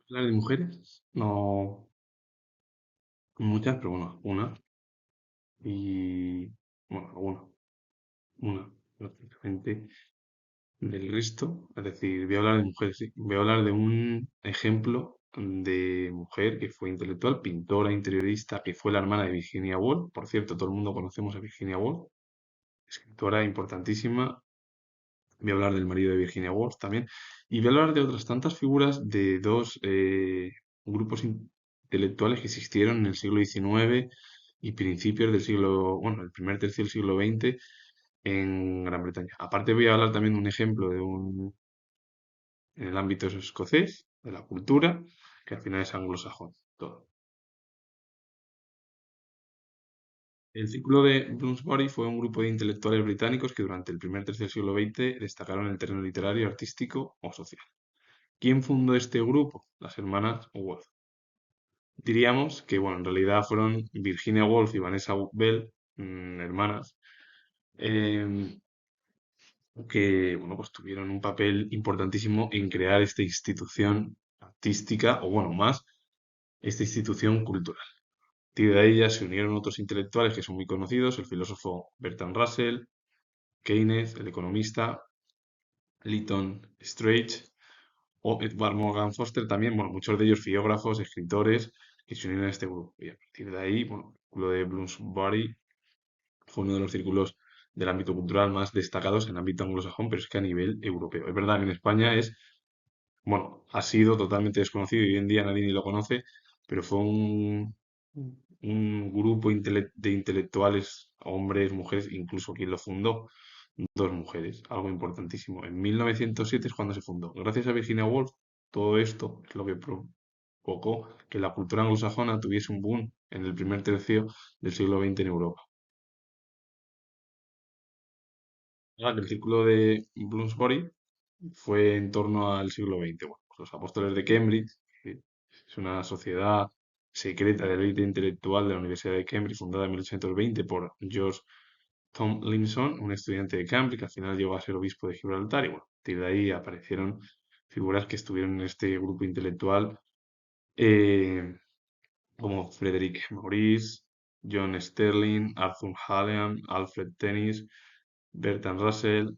Hablar de mujeres, no muchas, pero bueno, una. Y bueno, una, prácticamente del resto. Es decir, voy a hablar de mujeres, sí. Voy a hablar de un ejemplo de mujer que fue intelectual, pintora, interiorista, que fue la hermana de Virginia Woolf. Por cierto, todo el mundo conocemos a Virginia Woolf, escritora importantísima. Voy a hablar del marido de Virginia Woolf también. Y voy a hablar de otras tantas figuras de dos grupos intelectuales que existieron en el siglo XIX y principios del siglo, bueno, el primer tercio del siglo XX en Gran Bretaña. Aparte voy a hablar también de un ejemplo en el ámbito escocés, de la cultura, que al final es anglosajón, todo. El Círculo de Bloomsbury fue un grupo de intelectuales británicos que durante el primer tercio del siglo XX destacaron en el terreno literario, artístico o social. ¿Quién fundó este grupo? Las hermanas Woolf. Diríamos que, bueno, en realidad fueron Virginia Woolf y Vanessa Bell, hermanas, em, que, bueno, pues tuvieron un papel importantísimo en crear esta institución artística, o bueno, más, esta institución cultural. A partir de ellas se unieron otros intelectuales que son muy conocidos, el filósofo Bertrand Russell, Keynes, el economista Lytton Strachey, o Edward Morgan Foster también, bueno, muchos de ellos filógrafos, escritores que se unieron a este grupo. Y a partir de ahí, bueno, lo de Bloomsbury fue uno de los círculos del ámbito cultural más destacados en el ámbito anglosajón, pero es que a nivel europeo. Es verdad que en España es, bueno, ha sido totalmente desconocido y hoy en día nadie ni lo conoce, pero fue un grupo de intelectuales, hombres, mujeres, incluso quien lo fundó, dos mujeres, algo importantísimo. En 1907 es cuando se fundó. Gracias a Virginia Woolf, todo esto es lo que provocó que la cultura anglosajona tuviese un boom en el primer tercio del siglo XX en Europa. Que el círculo de Bloomsbury fue en torno al siglo XX. Bueno, pues los apóstoles de Cambridge, que es una sociedad secreta de élite intelectual de la Universidad de Cambridge, fundada en 1820 por George Tomlinson, un estudiante de Cambridge, que al final llegó a ser obispo de Gibraltar. Y bueno, a partir de ahí aparecieron figuras que estuvieron en este grupo intelectual, eh, como Frederick Maurice, John Sterling, Arthur Hallam, Alfred Tennyson, Bertrand Russell,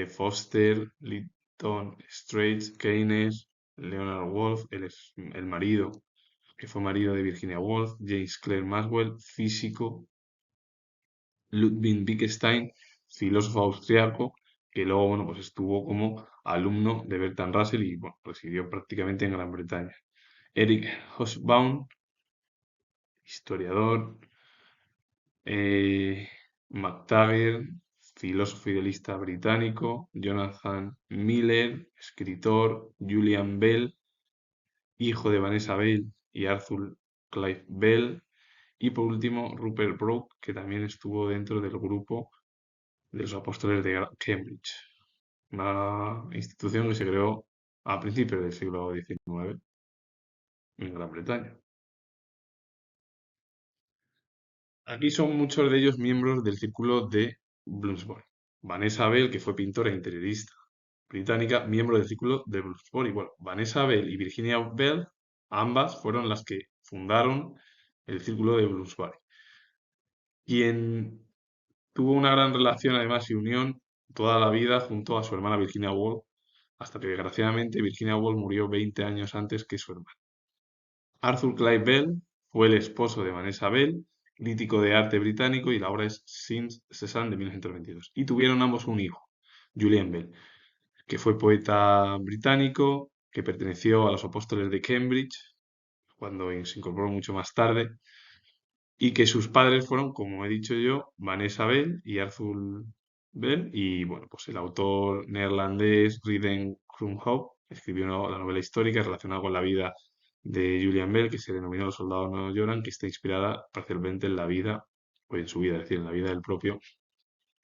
Foster, Lytton Straits, Keynes, Leonard Woolf, el marido, que fue marido de Virginia Woolf, James Clerk Maxwell, físico, Ludwig Wittgenstein, filósofo austriaco, que luego, bueno, pues estuvo como alumno de Bertrand Russell y, bueno, residió prácticamente en Gran Bretaña. Eric Hobsbawm, historiador, eh, MacTaggert, filósofo idealista británico, Jonathan Miller, escritor, Julian Bell, hijo de Vanessa Bell y Arthur Clive Bell, y por último Rupert Brooke, que también estuvo dentro del grupo de los apóstoles de Cambridge, una institución que se creó a principios del siglo XIX en Gran Bretaña. Aquí son muchos de ellos miembros del círculo de Bloomsbury. Vanessa Bell, que fue pintora e interiorista británica, miembro del círculo de Bloomsbury. Bueno, Vanessa Bell y Virginia Bell, ambas fueron las que fundaron el círculo de Bloomsbury. Quien tuvo una gran relación, además, y unión toda la vida junto a su hermana Virginia Woolf, hasta que desgraciadamente Virginia Woolf murió 20 años antes que su hermana. Arthur Clive Bell fue el esposo de Vanessa Bell, crítico de arte británico, y la obra es Since Cézanne de 1922. Y tuvieron ambos un hijo, Julian Bell, que fue poeta británico, que perteneció a los apóstoles de Cambridge, cuando se incorporó mucho más tarde, y que sus padres fueron, como he dicho yo, Vanessa Bell y Arthur Bell, y bueno, pues el autor neerlandés Riden Krumhoff escribió la novela histórica relacionada con la vida de Julian Bell, que se denominó Los soldados no lloran, que está inspirada parcialmente en la vida, o en su vida, es decir, en la vida del propio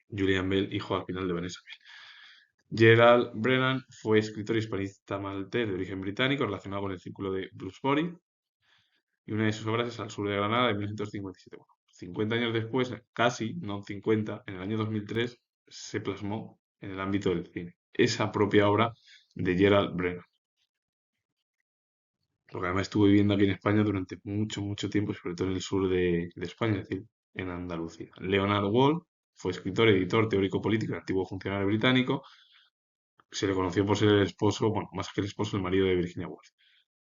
Julian Bell, hijo al final de Vanessa Bell. Gerald Brennan fue escritor hispanista maltés de origen británico relacionado con el círculo de Bloomsbury, y una de sus obras es Al sur de Granada de 1957. Bueno, 50 años después, casi, no 50, en el año 2003, se plasmó en el ámbito del cine esa propia obra de Gerald Brennan. porque además estuvo viviendo aquí en España durante mucho, mucho tiempo, y sobre todo en el sur de España, es decir, en Andalucía. Leonard Woolf fue escritor, editor, teórico político y antiguo funcionario británico. Se le conoció por ser el esposo, bueno, más que el esposo, el marido de Virginia Woolf.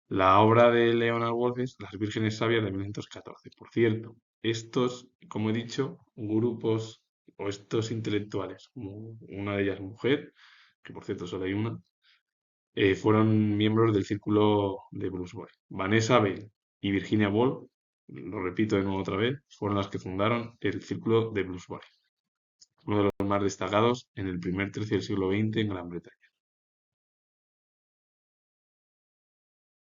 La obra de Leonard Woolf es Las Vírgenes Sabias de 1914. Por cierto, estos, como he dicho, grupos o estos intelectuales, como una de ellas mujer, que por cierto solo hay una, fueron miembros del círculo de Bruce Boy. Vanessa Bell y Virginia Woolf, lo repito de nuevo otra vez, fueron las que fundaron el círculo de Bruce Boy, uno de los más destacados en el primer tercio del siglo XX en Gran Bretaña.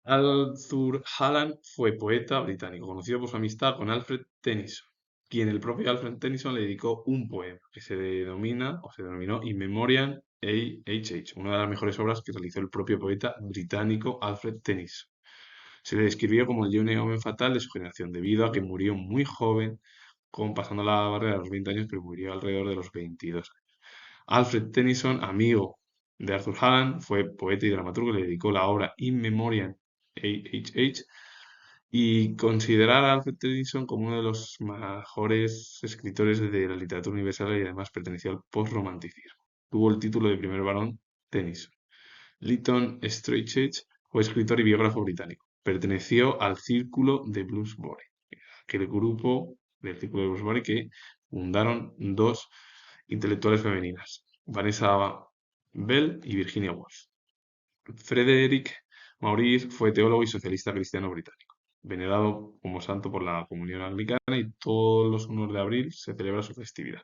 Arthur Hallam fue poeta británico, conocido por su amistad con Alfred Tennyson, quien el propio Alfred Tennyson le dedicó un poema que se denomina o se denominó In Memoriam A.H.H., una de las mejores obras que realizó el propio poeta británico Alfred Tennyson. Se le describió como el Johnny Owen fatal de su generación, debido a que murió muy joven, pasando la barrera de los 20 años, pero murió alrededor de los 22 años. Alfred Tennyson, amigo de Arthur Hallam, fue poeta y dramaturgo y le dedicó la obra In Memoriam A.H.H. y considerar a Alfred Tennyson como uno de los mejores escritores de la literatura universal y además perteneció al postromanticismo. Tuvo el título de primer barón Tennyson. Lytton Strachey fue escritor y biógrafo británico. Perteneció al Círculo de Bloomsbury, aquel grupo del Círculo de Bloomsbury que fundaron dos intelectuales femeninas, Vanessa Bell y Virginia Woolf. Frederick Maurice fue teólogo y socialista cristiano británico, venerado como santo por la comunión anglicana y todos los 1 de abril se celebra su festividad.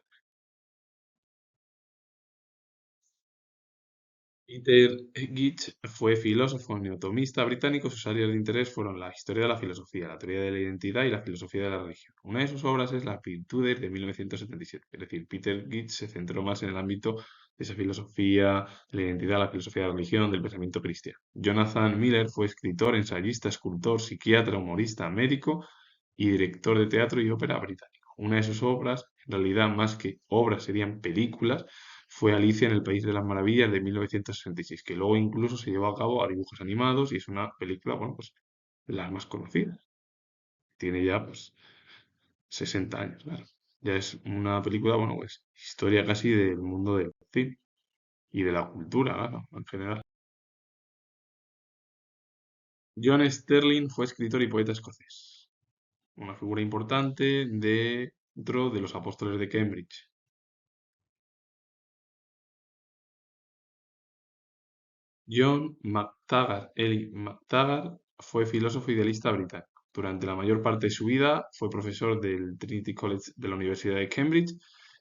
Peter Gitch fue filósofo neotomista británico. Sus áreas de interés fueron la historia de la filosofía, la teoría de la identidad y la filosofía de la religión. Una de sus obras es Las Virtudes de 1977. Es decir, Peter Gitch se centró más en el ámbito de esa filosofía, de la identidad, la filosofía de la religión, del pensamiento cristiano. Jonathan Miller fue escritor, ensayista, escultor, psiquiatra, humorista, médico y director de teatro y ópera británico. Una de sus obras, en realidad más que obras serían películas, fue Alicia en el País de las Maravillas de 1966, que luego incluso se llevó a cabo a dibujos animados y es una película, bueno, pues de las más conocidas. Tiene ya pues 60 años, claro. Ya es una película, bueno, pues historia casi del mundo del cine y de la cultura, claro, en general. John Sterling fue escritor y poeta escocés, una figura importante dentro de los apóstoles de Cambridge. John McTaggart, Eli McTaggart, fue filósofo idealista británico. Durante la mayor parte de su vida fue profesor del Trinity College de la Universidad de Cambridge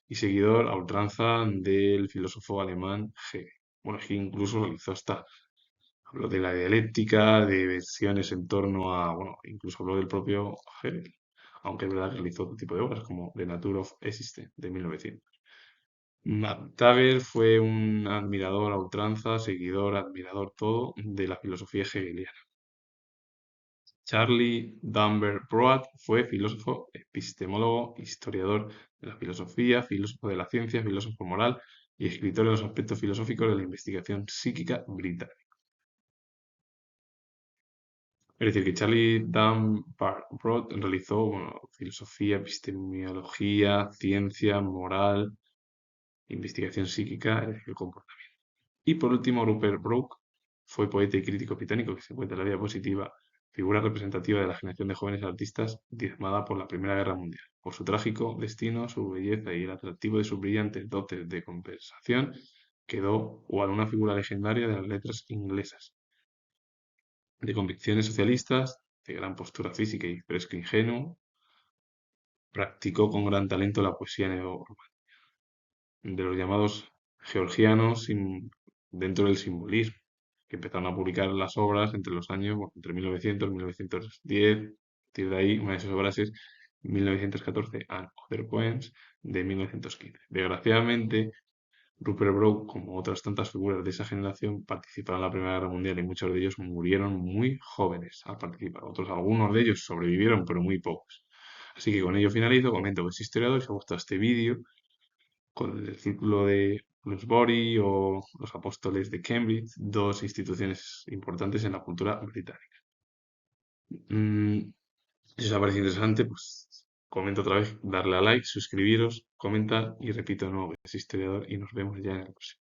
y seguidor a ultranza del filósofo alemán Hegel. Bueno, Hegel incluso realizó hasta, habló de la dialéctica, de versiones en torno a, bueno, incluso habló del propio Hegel, aunque es verdad que realizó otro tipo de obras como The Nature of Existence de 1900. McTaggart fue un admirador a ultranza, seguidor, admirador todo de la filosofía hegeliana. Charlie Dunbar Broad fue filósofo, epistemólogo, historiador de la filosofía, filósofo de la ciencia, filósofo moral y escritor de los aspectos filosóficos de la investigación psíquica británica. Es decir, que Charlie Dunbar Broad realizó, bueno, filosofía, epistemología, ciencia, moral, investigación psíquica, el comportamiento. Y por último, Rupert Brooke fue poeta y crítico británico que se encuentra en la diapositiva, figura representativa de la generación de jóvenes artistas diezmada por la Primera Guerra Mundial. Por su trágico destino, su belleza y el atractivo de sus brillantes dotes de conversación, quedó igual una figura legendaria de las letras inglesas. De convicciones socialistas, de gran postura física y fresco ingenuo, practicó con gran talento la poesía neorromántica, de los llamados georgianos dentro del simbolismo, que empezaron a publicar las obras entre los años, bueno, entre 1900 y 1910. A partir de ahí, una de esas obras es 1914, and Other Poems, de 1915. Desgraciadamente, Rupert Brooke, como otras tantas figuras de esa generación, participaron en la Primera Guerra Mundial y muchos de ellos murieron muy jóvenes al participar. Otros, algunos de ellos sobrevivieron, pero muy pocos. Así que con ello finalizo, comento que es historiador y si os ha gustado este vídeo, con el Círculo de Bloomsbury o los Apóstoles de Cambridge, dos instituciones importantes en la cultura británica. Mm, si os ha parecido interesante, pues comenta otra vez, darle a like, suscribiros, comentar y repito de nuevo que es historiador y nos vemos ya en el próximo.